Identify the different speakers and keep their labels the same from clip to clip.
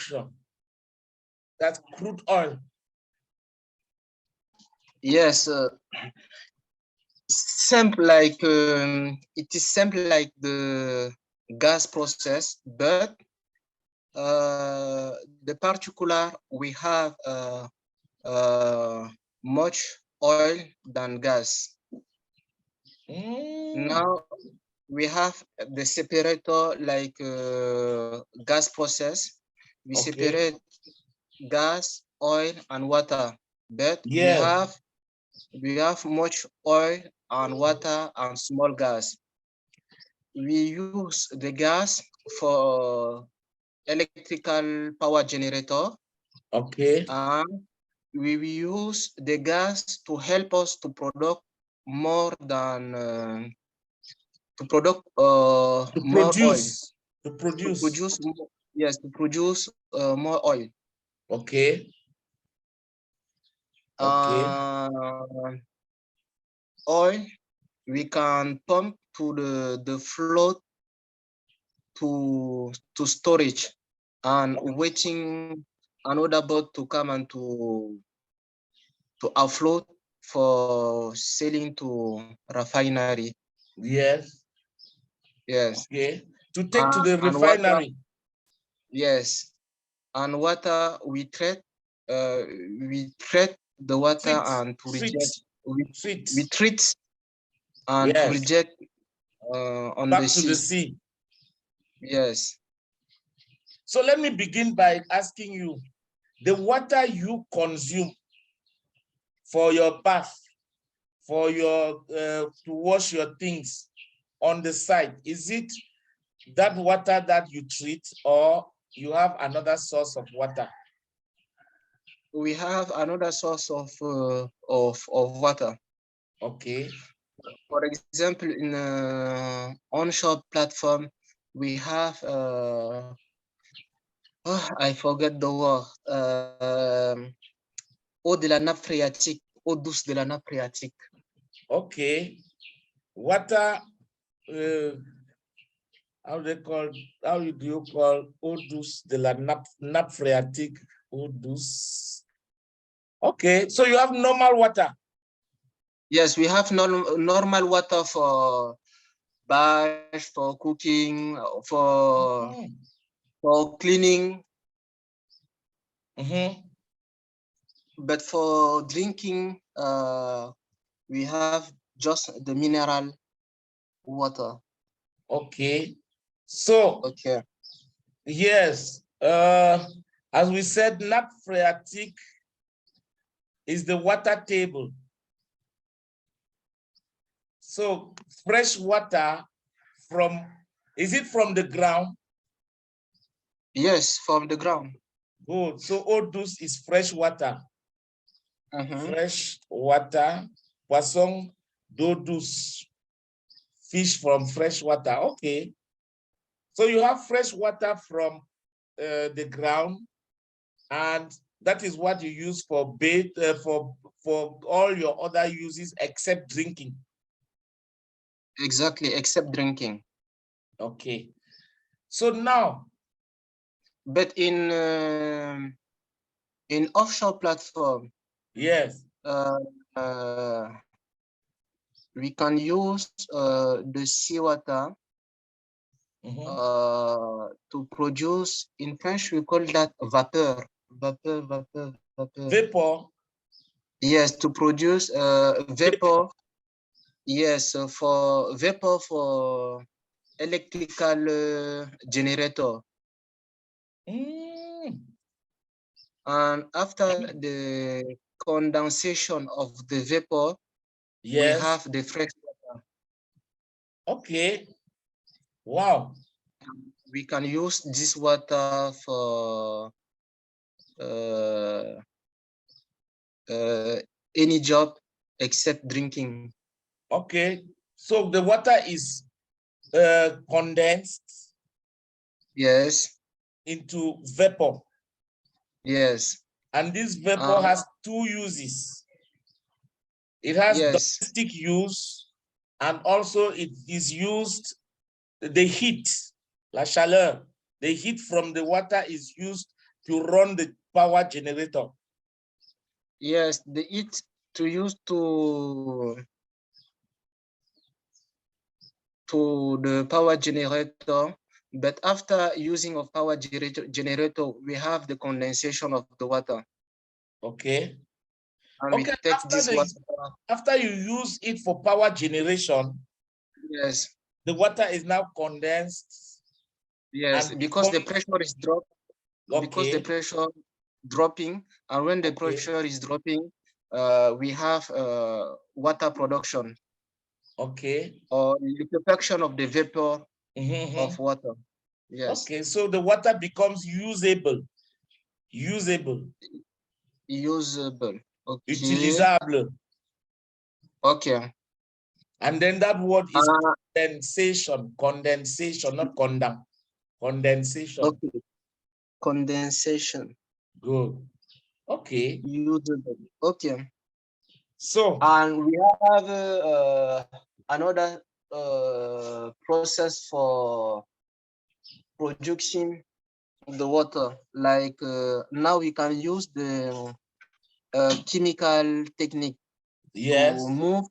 Speaker 1: production. That's crude oil.
Speaker 2: Yes, simple like it is simple like the gas process, but the particular we have much oil than gas. Now we have the separator like gas process. We separate gas, oil, and water. But we have much oil and water and small gas. We use the gas for electrical power generator. And we will use the gas to help us to produce more than more oil. To produce more, yes, to produce more oil. Oil we can pump to the float to storage and waiting another boat to come and to offload for selling to refinery.
Speaker 1: Yes. To take to the
Speaker 2: Water,
Speaker 1: refinery.
Speaker 2: yes. And water we treat the water and to reject we treat and to reject on
Speaker 1: back
Speaker 2: the
Speaker 1: to the sea.
Speaker 2: Yes.
Speaker 1: So let me begin by asking you, the water you consume for your bath, for your to wash your things on the side, is it that water that you treat, or you have another source of water?
Speaker 2: We have another source of water. For example, in onshore platform, we have I forget the word. Eau de la nappe phréatique, eau douce de la nappe phréatique.
Speaker 1: Water. How do you call eau douce de la nappe phréatique? Eau douce. So you have normal water.
Speaker 2: Yes, we have normal water for bath, for cooking, for cleaning. But for drinking, we have just the mineral water.
Speaker 1: So yes, as we said, nappe phréatique is the water table. So fresh water from, is it from the ground?
Speaker 2: Yes, from the ground.
Speaker 1: Good. So eau douce is fresh water. Fresh water. Poisson d'eau douce. Fish from fresh water. So you have fresh water from the ground, and that is what you use for bath, for all your other uses except drinking.
Speaker 2: Exactly, except drinking.
Speaker 1: So now,
Speaker 2: but in offshore platform,
Speaker 1: yes,
Speaker 2: we can use the seawater to produce. In French, we call that vapeur.
Speaker 1: Vapor.
Speaker 2: Yes, to produce vapor. Yes, for vapor for electrical generator. And after the condensation of the vapor, we have the fresh water.
Speaker 1: Wow.
Speaker 2: We can use this water for any job except drinking.
Speaker 1: So the water is condensed.
Speaker 2: Yes.
Speaker 1: Into vapor.
Speaker 2: Yes.
Speaker 1: And this vapor has two uses. It has domestic use, and also it is used, the heat, la chaleur, the heat from the water is used to run the power generator.
Speaker 2: Yes, the heat to use to the power generator, but after using of power generator, we have the condensation of the water.
Speaker 1: Okay.
Speaker 2: And
Speaker 1: okay,
Speaker 2: we take this water.
Speaker 1: After you use it for power generation,
Speaker 2: yes,
Speaker 1: the water is now condensed.
Speaker 2: Yes, because the pressure is dropped. Okay. Because the pressure dropping, and when the pressure is dropping, we have water production.
Speaker 1: Okay.
Speaker 2: Or liquefaction of the vapor of water. Yes.
Speaker 1: Okay, so the water becomes usable. Usable.
Speaker 2: Okay.
Speaker 1: Utilisable.
Speaker 2: Okay.
Speaker 1: And then that word is condensation. Condensation, not condemn. Condensation.
Speaker 2: Okay. Condensation.
Speaker 1: Good. Okay.
Speaker 2: Usable. Okay.
Speaker 1: So.
Speaker 2: And we have another process for producing the water. Like now we can use the chemical technique to move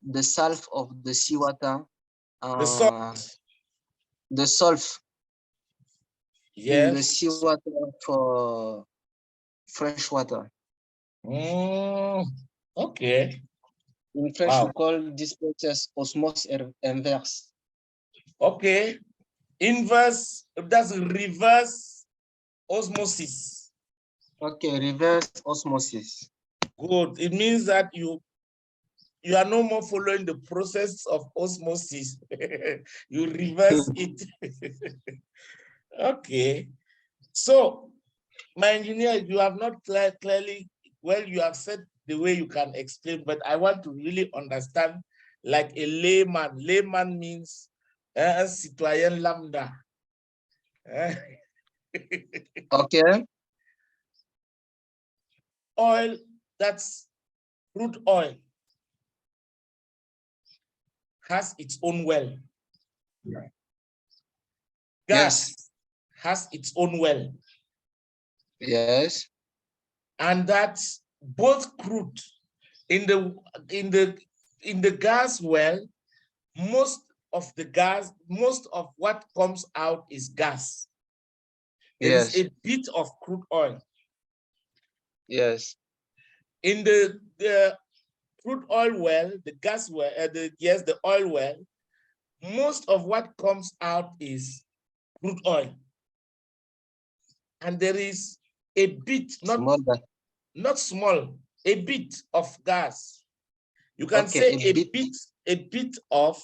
Speaker 2: the salt of the seawater. The salt in the seawater for fresh water.
Speaker 1: Okay.
Speaker 2: In French, we call this process osmosis inverse.
Speaker 1: Okay. Inverse, that's reverse osmosis.
Speaker 2: Okay, reverse osmosis.
Speaker 1: Good. It means that you are no more following the process of osmosis. You reverse it. Okay. So, my engineer, you have not clearly, well, you have said the way you can explain, but I want to really understand like a layman. Layman means citoyen lambda.
Speaker 2: Okay.
Speaker 1: Oil, that's crude oil, has its own well. Gas has its own well.
Speaker 2: Yes.
Speaker 1: And that's both crude. In the gas well, most of what comes out is gas. There is a bit of crude oil.
Speaker 2: Yes.
Speaker 1: In the crude oil well, the gas well, the oil well, most of what comes out is crude oil. And there is a bit, not small, a bit of gas. You can say a bit of,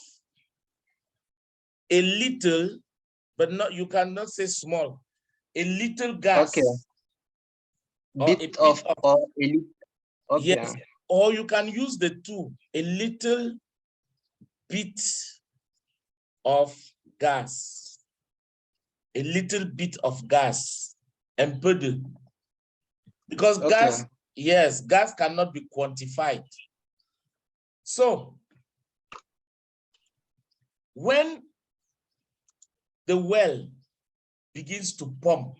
Speaker 1: a little, but not, you cannot say small. A little gas.
Speaker 2: Okay. Bit of, or a little. Okay.
Speaker 1: Yes, or you can use the two, a little bit of gas. A little bit of gas. Un peu de. Because gas, yes, gas cannot be quantified. So, when the well begins to pump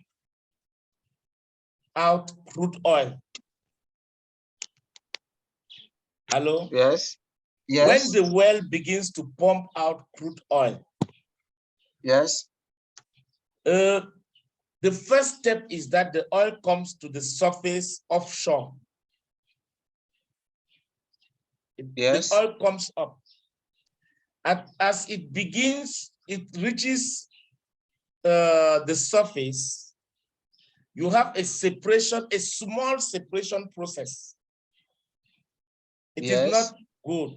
Speaker 1: out crude oil. Hello?
Speaker 2: Yes. Yes.
Speaker 1: When the well begins to pump out crude oil.
Speaker 2: Yes.
Speaker 1: The first step is that the oil comes to the surface offshore.
Speaker 2: Yes.
Speaker 1: The oil comes up. As it begins, it reaches the surface, you have a separation, a small separation process. It is not good.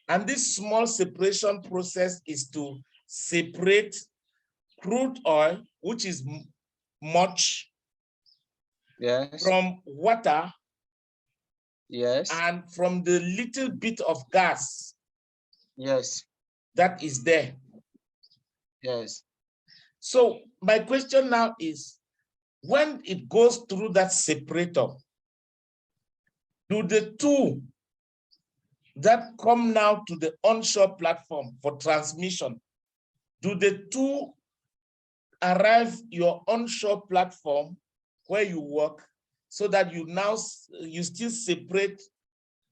Speaker 1: And this small separation process is to separate crude oil, which is much, from water, and from the little bit of gas that is there.
Speaker 2: Yes.
Speaker 1: So my question now is, when it goes through that separator, do the two that come now to the onshore platform for transmission, do the two arrive your onshore platform, where you work, so that you still separate,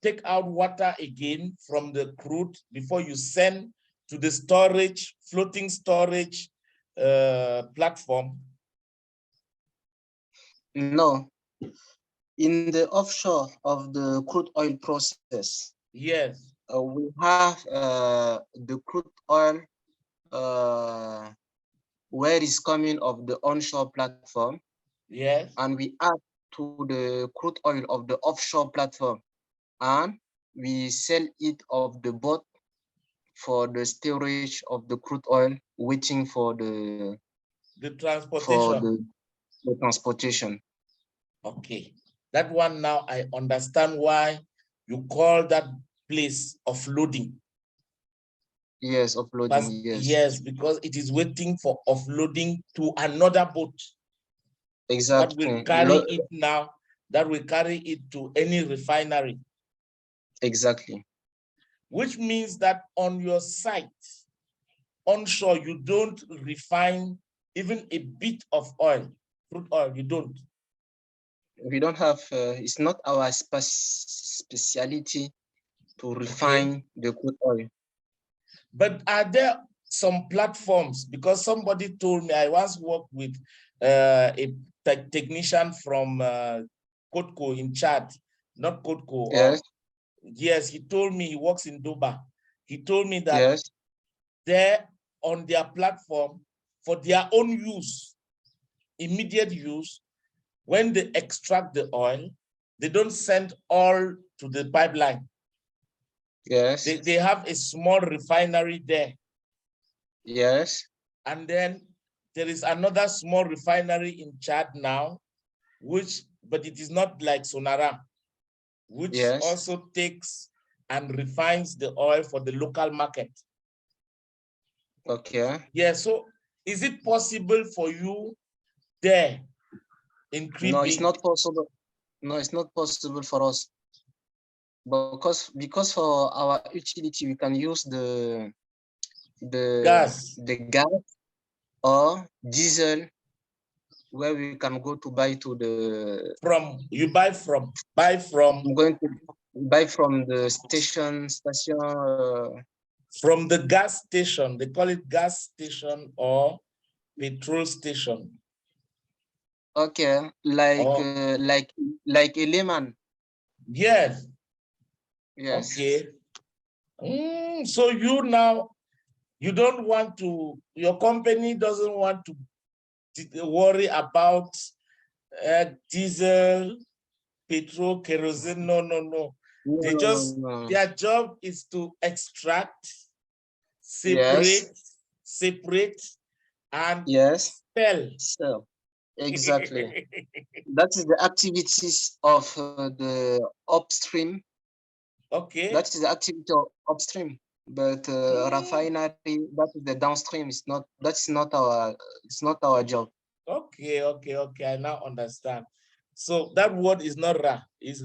Speaker 1: take out water again from the crude before you send to the storage, floating storage platform?
Speaker 2: No. In the offshore of the crude oil process,
Speaker 1: yes,
Speaker 2: we have the crude oil where it's coming of the onshore platform.
Speaker 1: yes,
Speaker 2: and we add to the crude oil of the offshore platform, and we sell it of the boat for the storage of the crude oil, waiting for the
Speaker 1: transportation.
Speaker 2: The transportation.
Speaker 1: Okay, that one now I understand why you call that place offloading.
Speaker 2: Yes, offloading. Yes.
Speaker 1: Yes, because it is waiting for offloading to another boat.
Speaker 2: Exactly.
Speaker 1: That will carry it now. That will carry it to any refinery.
Speaker 2: Exactly.
Speaker 1: Which means that on your site, onshore, you don't refine even a bit of oil, crude oil, you don't.
Speaker 2: We don't have, it's not our speciality to refine the crude oil.
Speaker 1: But are there some platforms? Because somebody told me, I once worked with a technician from Kotko in Chad, not Kotko.
Speaker 2: Yes.
Speaker 1: Yes, he told me he works in Doba. He told me that
Speaker 2: yes,
Speaker 1: they're on their platform for their own use, immediate use. When they extract the oil, they don't send all to the pipeline.
Speaker 2: Yes.
Speaker 1: They have a small refinery there.
Speaker 2: Yes.
Speaker 1: And then there is another small refinery in Chad now, but it is not like Sonara, which
Speaker 2: yes.
Speaker 1: also takes and refines the oil for the local market.
Speaker 2: Okay.
Speaker 1: Yeah, so is it possible for you there in Kribi?
Speaker 2: No, it's not possible. No, it's not possible for us. Because for our utility, we can use the
Speaker 1: gas
Speaker 2: or diesel, where we can go to buy to the I'm going to buy from the station
Speaker 1: from the gas station. They call it gas station or petrol station.
Speaker 2: Okay, like a layman.
Speaker 1: Yes.
Speaker 2: Yes.
Speaker 1: Okay. So you don't want to, your company doesn't want to worry about diesel, petrol, kerosene. No. They just, their job is to extract, separate, and sell.
Speaker 2: So, exactly. That is the activities of the upstream.
Speaker 1: Okay.
Speaker 2: That is the activity of upstream. But refinery, that is the downstream. It's not our job.
Speaker 1: Okay. I now understand. So that word is not it's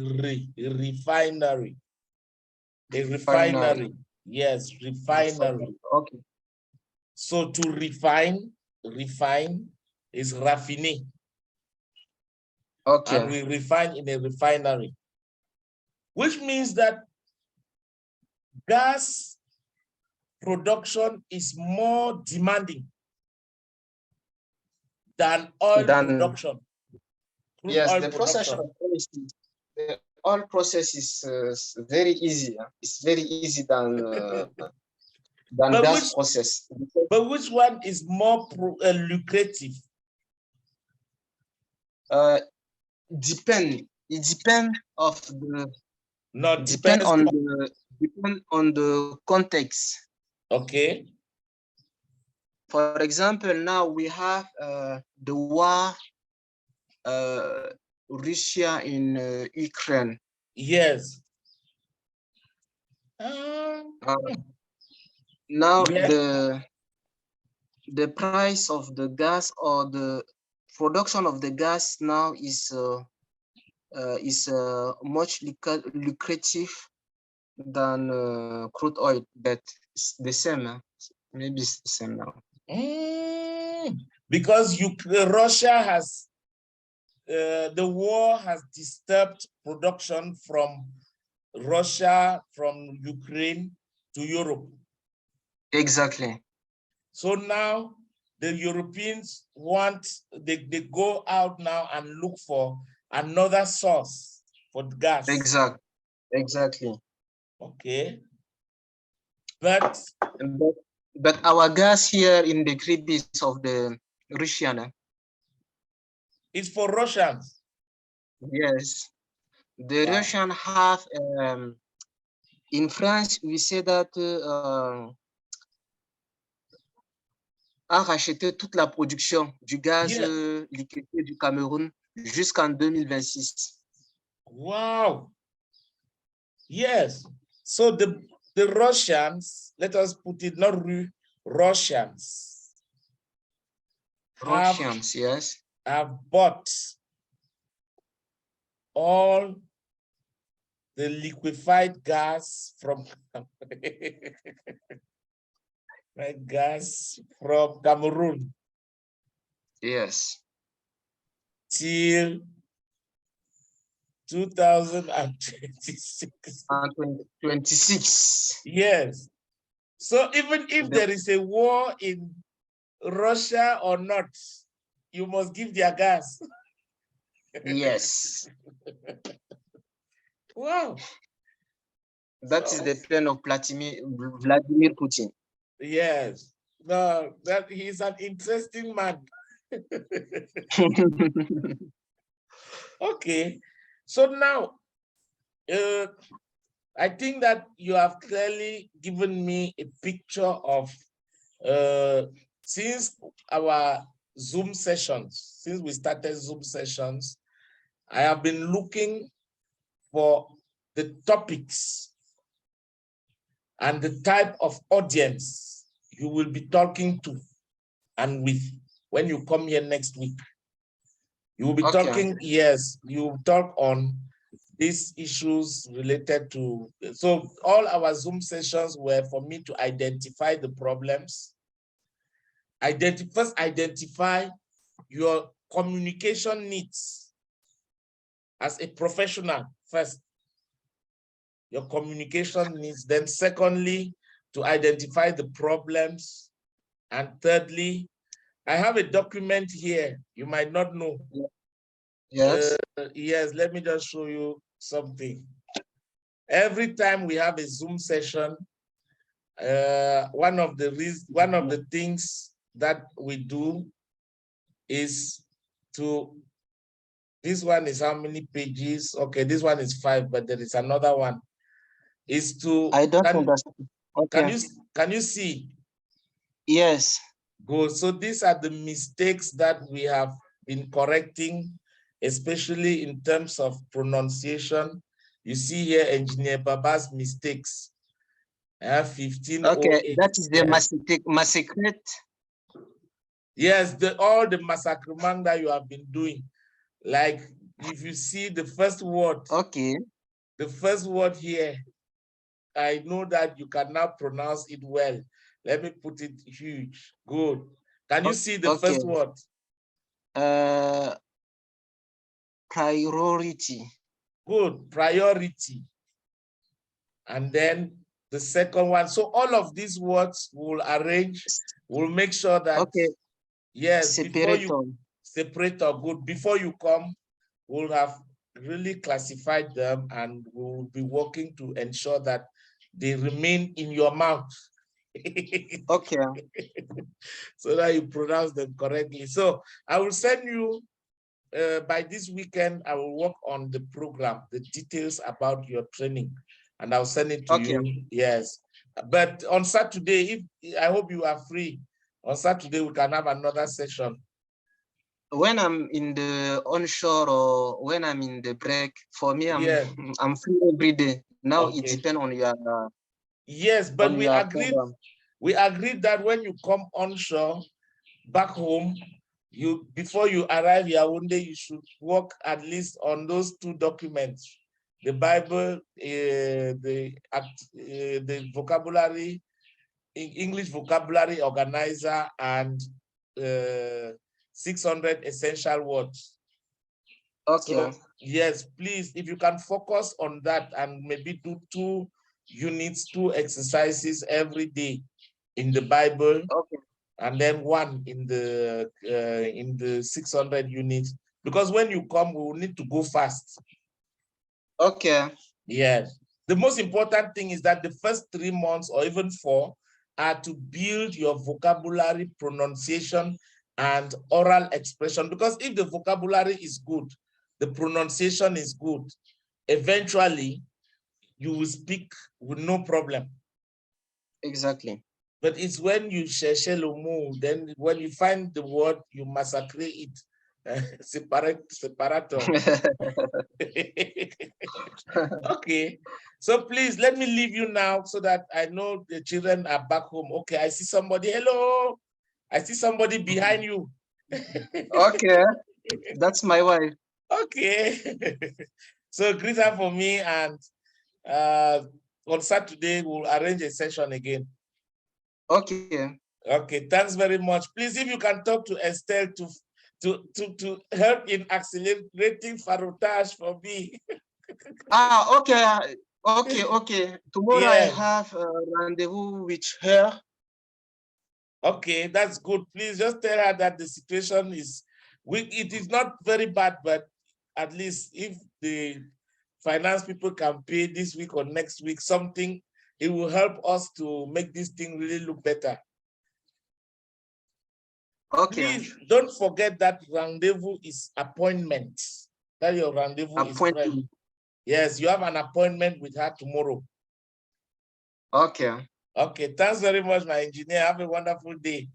Speaker 1: refinery. A refinery. Yes, refinery.
Speaker 2: Okay.
Speaker 1: So to refine is raffiner.
Speaker 2: Okay.
Speaker 1: And we refine in a refinery. Which means that gas production is more demanding than oil production.
Speaker 2: Yes, the oil process is very easy. It's very easy than gas process.
Speaker 1: But which one is more lucrative?
Speaker 2: Depend. It depends of the.
Speaker 1: No,
Speaker 2: depend on the context.
Speaker 1: Okay.
Speaker 2: For example, now we have the war, Russia in Ukraine.
Speaker 1: Yes.
Speaker 2: Now the price of the gas or the production of the gas now is much lucrative than crude oil, but it's the same. Maybe it's the same now.
Speaker 1: Because Russia has the war has disturbed production from Russia, from Ukraine to Europe.
Speaker 2: Exactly.
Speaker 1: So now the Europeans they go out now and look for another source for the gas.
Speaker 2: Exactly.
Speaker 1: Okay. But
Speaker 2: our gas here in the grid is of the Russian.
Speaker 1: It's for Russians.
Speaker 2: Yes. The Russian have, in France, we say that a racheté toute la production du gaz liquéfié du Cameroun jusqu'en 2026.
Speaker 1: Wow. Yes. So the Russians, let us put it, not Russians.
Speaker 2: Yes.
Speaker 1: Have bought all the liquefied gas from Cameroon.
Speaker 2: Yes.
Speaker 1: Till 2026.
Speaker 2: 26.
Speaker 1: Yes. So even if there is a war in Russia or not, you must give their gas.
Speaker 2: Yes.
Speaker 1: Wow.
Speaker 2: That is the plan of Vladimir Putin.
Speaker 1: Yes. No, that he's an interesting man. Okay. So now, I think that you have clearly given me a picture of since our Zoom sessions, since we started Zoom sessions, I have been looking for the topics and the type of audience you will be talking to and with when you come here next week. You will be talking, yes, you will talk on these issues related to, so all our Zoom sessions were for me to identify the problems. First identify your communication needs as a professional first. Your communication needs. Then secondly, to identify the problems. And thirdly, I have a document here you might not know.
Speaker 2: Yes.
Speaker 1: Yes, let me just show you something. Every time we have a Zoom session, one of the things that we do is to, this one is how many pages? Okay, this one is 5, but there is another one. Is to,
Speaker 2: I don't understand. Okay.
Speaker 1: Can you see?
Speaker 2: Yes.
Speaker 1: Good. So these are the mistakes that we have been correcting, especially in terms of pronunciation. You see here, Engineer Baba's mistakes. 15.
Speaker 2: Okay, that is the massacre.
Speaker 1: Yes, all the massacre that you have been doing. Like if you see the first word.
Speaker 2: Okay.
Speaker 1: The first word here, I know that you can now pronounce it well. Let me put it huge. Good. Can you see the first word?
Speaker 2: Priority.
Speaker 1: Good. Priority. And then the second one. So all of these words will arrange, will make sure that, yes, before you separator, good. Before you come, we'll have really classified them and we'll be working to ensure that they remain in your mouth.
Speaker 2: Okay.
Speaker 1: So that you pronounce them correctly. So I will send you, by this weekend, I will work on the program, the details about your training, and I'll send it to you. Yes. But on Saturday, I hope you are free. On Saturday, we can have another session.
Speaker 2: When I'm in the onshore or when I'm in the break, for me, I'm free every day. Now it depends on your.
Speaker 1: Yes, but we agreed that when you come onshore, back home, before you arrive here one day, you should work at least on those 2 documents: the Bible, the vocabulary, English vocabulary organizer, and 600 essential words.
Speaker 2: Okay.
Speaker 1: So, yes, please, if you can focus on that and maybe do 2 units, 2 exercises every day in the Bible,
Speaker 2: okay,
Speaker 1: and then 1 in the 600 units. Because when you come, we will need to go fast.
Speaker 2: okay.
Speaker 1: Yes. The most important thing is that the first 3 months or even 4 are to build your vocabulary, pronunciation, and oral expression. Because if the vocabulary is good, the pronunciation is good, eventually you will speak with no problem.
Speaker 2: Exactly.
Speaker 1: But it's when you cherche le mot, then when you find the word, you massacre it. Separator. Okay, so please let me leave you now so that I know the children are back home. Okay, I see somebody. Hello, I see somebody behind you.
Speaker 2: Okay, that's my wife.
Speaker 1: Okay, so greet her for me, and on Saturday we'll arrange a session again.
Speaker 2: Okay.
Speaker 1: Okay, thanks very much. Please, if you can talk to Estelle to help in accelerating Farotage for me.
Speaker 2: Okay. Okay. Tomorrow I have a rendezvous with her.
Speaker 1: Okay, that's good. Please just tell her that the situation is, it is not very bad, but at least if the finance people can pay this week or next week something, it will help us to make this thing really look better.
Speaker 2: Okay.
Speaker 1: Please don't forget that rendezvous is appointment. That your rendezvous is friend. Yes, you have an appointment with her tomorrow.
Speaker 2: Okay.
Speaker 1: Okay, thanks very much, my engineer. Have a wonderful day.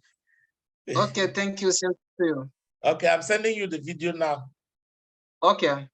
Speaker 2: Okay, thank you. Same to you.
Speaker 1: Okay, I'm sending you the video now.
Speaker 2: Okay.